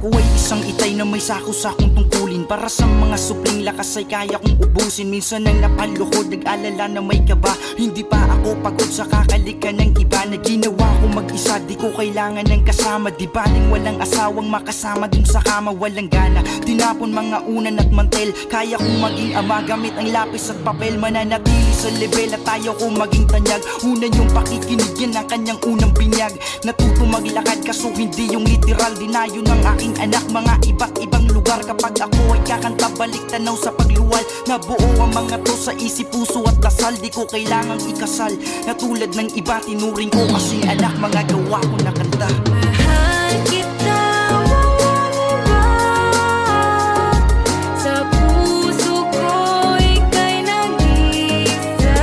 Ako ay isang itay na may sako-sakong tungkulin. Para sa mga supling lakas ay kaya kong ubusin. Minsan ang napaluhod, nag-alala na may kaba. Hindi pa ako pagod sa kakalikan ng iba na ginawa ko mag-isa. Di ko kailangan ng kasama. Di baling walang asawang makasama dun sa kama, walang gana. Tinapon mga unan at mantel. Kaya kong maging ama gamit ang lapis at papel. Mananatili sa level at tayo ko maging tanyag. Una yung pakikinig, yan ang kanyang unang binyag. Natuto maglakad kaso hindi yung literal. Dinayo ng aking anak mga iba't ibang lugar. Kapag ako ay kakanta balik tanaw sa pagluwal. Nabuo ang mga to sa isip, puso at dasal. Di ko kailangang ikasal na tulad ng iba. Tinuring ko kasing anak, mga gawa ko na kanta. Mahal kita, walang iba. Sa puso ko ika'y nag-isa.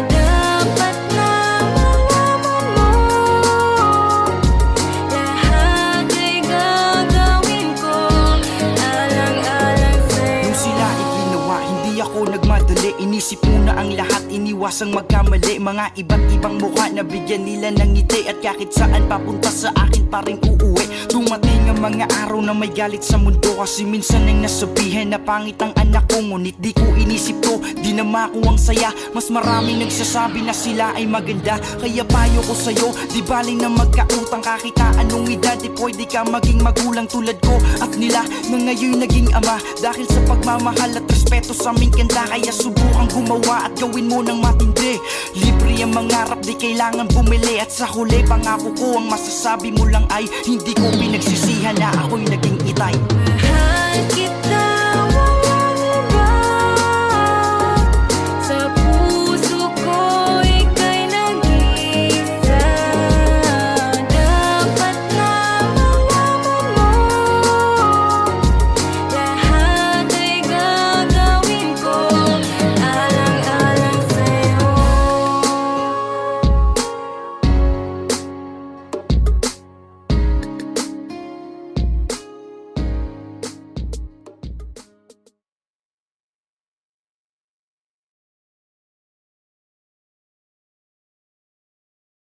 Dapat na malaman mo, lahat ay gagawin ko alang-alang sa'yo. Nung sila iginawa, hindi ako nagmadali. Inisip muna ang lahat, iniwasang magkamali. Mga iba't ibang mukha na bigyan nila ng ngiti. At kahit saan papunta sa akin pa rin uuwi. Dumating ang mga araw na may galit sa mundo. Kasi minsan ang nasabihan na pangit ang anak ko. Ngunit di ko inisip to, dinama ko ang saya. Mas marami nagsasabi na sila ay maganda. Kaya payo ko sa'yo, di baling na magkautang. Kahit na anong edad, di pwede ka maging magulang tulad ko at nila na ngayon naging ama. Dahil sa pagmamahal at respeto sa aming kanta, kaya subukang gumawa at gawin mo ng matindi. Libre ang mangarap, di kailangan bumili. At sa huli, pangako ko ang masasabi mo lang ay hindi ko pinagsisihan na ako'y naging itay. Mahal kita,